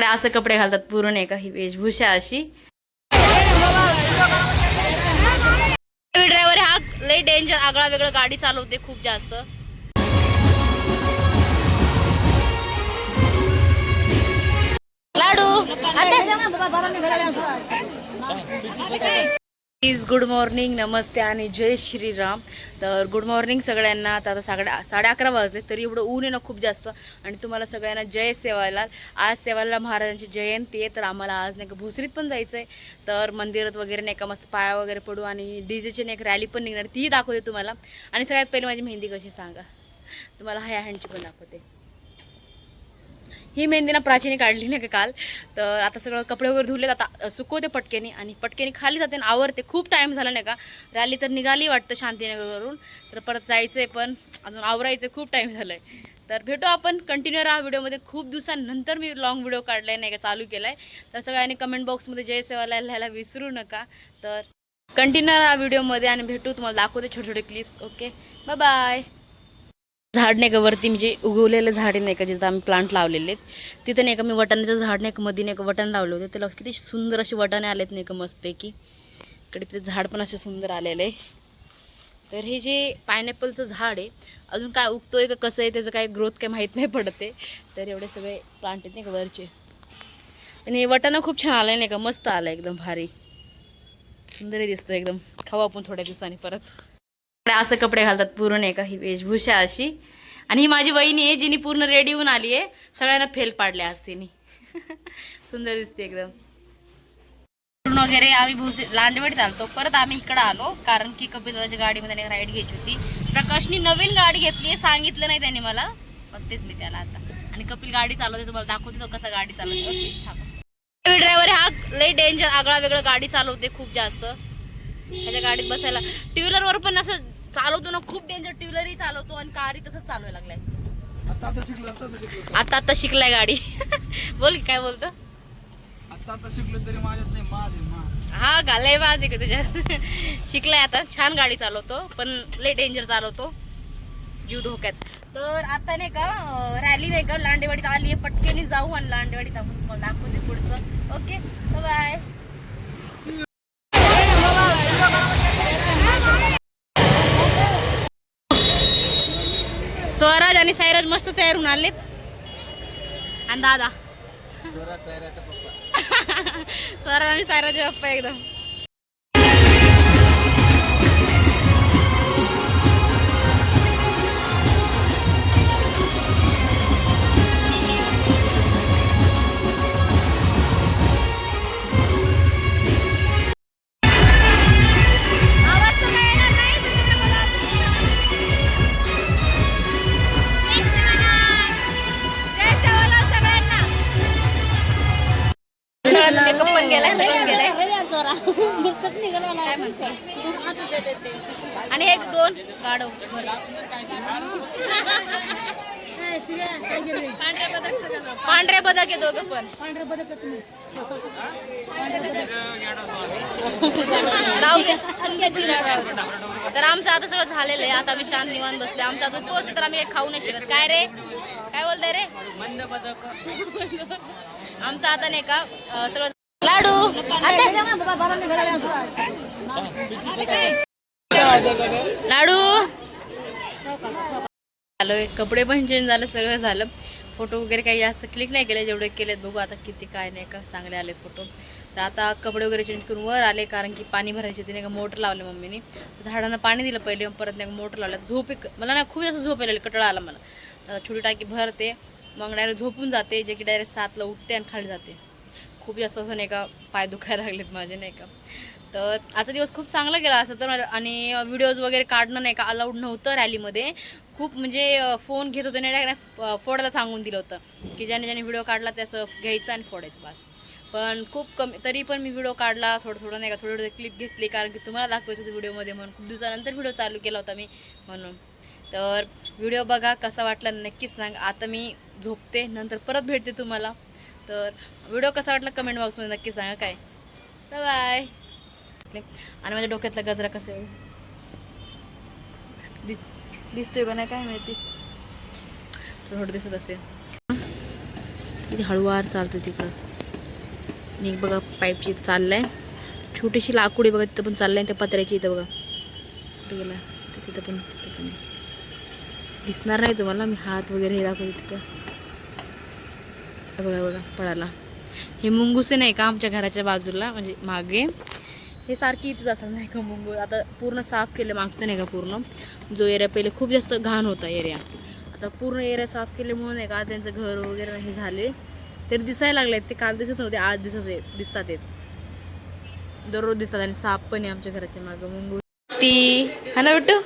असं कपडे घालतात पूर्ण आहे का ही वेशभूषा अशी. ड्रायव्हर हा लय डेंजर आगळा वेगळा गाडी चालवते खूप जास्त. लाडू प्लीज गुड मॉर्निंग, नमस्ते आणि जय श्रीराम. तर गुड मॉर्निंग सगळ्यांना. आता 11:30 वाजले तरी एवढं ऊन आहे ना खूप जास्त. आणि तुम्हाला सगळ्यांना जय सेवालाल. आज सेवालाल महाराजांची जयंती आहे तर आम्हाला आज नाही का भोसरीत पण जायचं आहे. तर मंदिरात वगैरे नाही का मस्त पाया वगैरे पडू आणि डीजेची नाही एक रॅली पण निघणार ती दाखवते तुम्हाला. आणि सगळ्यात पहिले माझी मेहंदी कशी सांगा तुम्हाला ह्या हँडची पण दाखवते. ही मेहंदी ना प्राचीने काढली नाही का काल. तर आता सगळं कपडे वगैरे धुलेत आता सुकवते पटकेनी आणि पटकेनी खाली जाते आणि आवरते. खूप टाईम झाला नाही का. रॅली तर निघाली वाटतं शांतीनगरवरून तर परत जायचं आहे पण अजून आवरायचं खूप टाईम झालं आहे. तर भेटू आपण कंटिन्यू राहा व्हिडिओमध्ये. खूप दिवसांनंतर मी लॉंग व्हिडिओ काढलाय नाही का चालू केलाय. तर सगळ्यांनी कमेंट बॉक्समध्ये जय सेवालाल लिहायला विसरू नका. तर कंटिन्यू राहा व्हिडिओमध्ये आणि भेटू तुम्हाला दाखवते छोटे छोटे क्लिप्स. Okay bye bye. झाड नाही का वरती म्हणजे उगवलेलं झाड नाही का जिथं आम्ही प्लांट लावलेले आहेत तिथं नाही का मी वटाण्याचं झाड नाही का मध्ये नाही का वटाण लावले होते. त्याला किती सुंदर असे वटाणे आलेत नाही का मस्तपैकी. इकडे ते झाड पण असे सुंदर आलेलं आहे. तर हे जे पायनॅपलचं झाड आहे अजून काय उगतोय का कसं आहे त्याचं काय ग्रोथ काय माहीत नाही पडते. तर एवढे सगळे प्लांट आहेत नाही का वरचे. आणि वटाणा खूप छान आलं नाही का मस्त आलं एकदम भारी सुंदरही दिसतं एकदम. खाऊ आपण थोड्या दिवसांनी परत. असं कपडे घालतात पूर्ण नाही का ही वेशभूषा अशी. आणि ही माझी वहिनी आहे जिने पूर्ण रेडी होऊन आली आहे. सगळ्यांना फेल पाडले आज तिने. सुंदर दिसते एकदम. वगैरे आम्ही लांडवडीत आलतो परत आम्ही इकडे आलो कारण की कपिलदाच्या गाडीमध्ये राईड घ्यायची होती. प्रकाशनी नवीन गाडी घेतली सांगितलं नाही त्याने मला बघतेच मी त्याला आता. आणि कपिल गाडी चालवते तुम्हाला दाखवते तो कसा गाडी चालवतो. ड्रायव्हर हा लय डेंजर आगळा वेगळा गाडी चालवते खूप जास्त. त्याच्या गाडीत बसायला टू व्हीलरवर पण असं चालवतो ना खूप डेंजर. टू व्हीलरही चालवतो आणि कारही तसंच चालवायला लागलाय. आता शिकलाय गाडी. बोल काय बोलतो. आता शिकलो तरी माझ्यात नाही माझे हा घालाय माझे का तुझ्यात. शिकलाय आता छान गाडी चालवतो पण लय डेंजर चालवतो जीव धोक्यात. तर आता नाही का रॅली नाही का लांडेवाडीत आली आहे पटकेनी जाऊ आणि लांडेवाडीत आपण तुम्हाला दाखवते पुढचं. Okay bye. स्वराज आणि सायराज मस्त तयार होऊन आलेत. आणि दादा स्वराज आणि सायराजचे पप्पा एकदम. मेकअप पण गेलाय सगळं गेलाय. काय म्हणते. आणि एक दोन गाडव पांढरे बदक आहे दोघं पण. राहू दे. तर आमचं आता सगळं झालेलं आहे. आता आम्ही शांत निवांत बसले. आमचा दूध पोहोचले तर आम्ही काही खाऊ नाही शकत. काय रे काय बोलताय रे. आमचं आता नाही का सगळं लाडू लाडू आलोय. कपडे पण चेंज झालं सगळं झालं. फोटो वगैरे काही जास्त क्लिक नाही केले जेवढे केलेत बघू आता किती काय नाही का चांगले आलेत फोटो. तर आता कपडे वगैरे चेंज करून वर आले कारण की पाणी भरायची होती नाही का. मोटर लावले मम्मीने. झाडांना पाणी दिलं पहिले परत नाही का मोटर लावलं. झोप मला ना खूप जास्त झोप आलेली कटाळा आला मला. आता छोटी टाकी भरते मग डायरेक्ट झोपून जाते जे की डायरेक्ट 7ला उठते आणि खाली जाते. खूप जास्त असं नाही का पाय दुखायला लागलेत माझे नाही का. तर आजचा दिवस खूप चांगला गेला असं तर. आणि व्हिडिओज वगैरे काढणं नाही का अलाउड नव्हतं रॅलीमध्ये. खूप म्हणजे फोन घेत होते नाही डायरेक्ट फोडायला सांगून दिलं होतं की ज्याने व्हिडिओ काढला त्याचं घ्यायचं आणि फोडायचं बस. पण खूप कमी तरी पण मी व्हिडिओ काढला थोडं नाही का. थोडे क्लिप घेतली कारण की तुम्हाला दाखवायचं व्हिडिओमध्ये म्हणून. खूप दिवसानंतर व्हिडिओ चालू केला होता मी म्हणून. तर व्हिडिओ बघा कसा वाटला नक्कीच सांगा. आता मी झोपते नंतर परत भेटते तुम्हाला. तर व्हिडिओ कसा वाटला कमेंट बॉक्समध्ये नक्की सांगा. काय बाय बाय. आणि माझ्या डोक्यातला गजरा कसा आहे दिसतोय का नाही काय माहिती. थोडं दिसत असेल. किती हळूवार चालतो तिकडं. आणि एक बघा पाईपची इथं चाललाय. छोटीशी लाकूड आहे बघा तिथं पण चाललंय. त्या पत्र्याची इथं बघा कुठे गेला तिथं पण दिसणार नाही तुम्हाला. मी हात वगैरे हे दाखवते तिथं. बघा बघा पळाला. हे मुंगूसे नाही का आमच्या घराच्या बाजूला म्हणजे मागे हे सारखी इथंच असणार नाही का मुंगूस. आता पूर्ण साफ केलं मागचं नाही का पूर्ण. जो एरिया पहिले खूप जास्त घाण होता एरिया. आता पूर्ण एरिया साफ केल्यामुळे नाही का त्यांचं घर वगैरे हे झाले तरी दिसायला लागले. ते काल दिसत नव्हते आज दिसतात येत. दररोज दिसतात. आणि साप पण आहे आमच्या घराच्या मागं मुंगूस ती हा ना बिट्टू.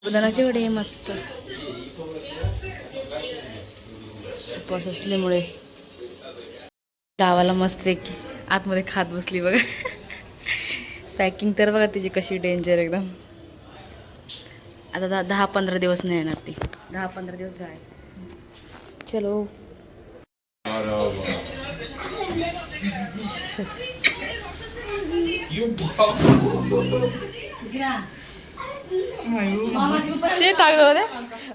उदानाचे वडे मस्त उपवास असल्यामुळे गावाला मस्त पैकी आतमध्ये खात बसली बघा. पॅकिंग तर बघा तिची कशी डेंजर एकदम. आता 10-15 दिवस नाही येणार ती. 10-15 दिवस गाय. चलो शे कागद होते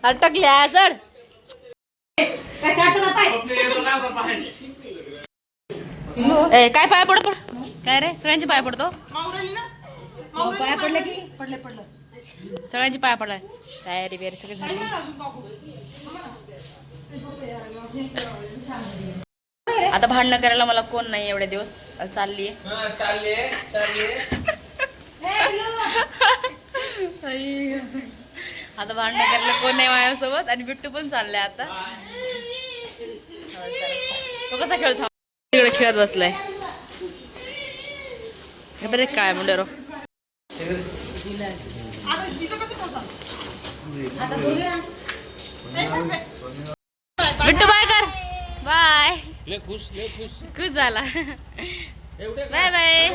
अटकल्या चढ. काय पाय पड काय रे सगळ्यांचे पाय पडतो. सगळ्यांची पाय पडलाय. तयारी बियारी सगळी झाली. आता भांडणं करायला मला कोण नाही एवढे दिवस. चालली आता भांडणं करायला कोण नाही माझ्यासोबत. आणि बिट्टू पण चाललाय आता. तो कसा खेळतो तिकडे खेळत बसलाय. बरे काय मुंडरो बिट्टू बाय कर. बाय खुश झाला. Bye bye.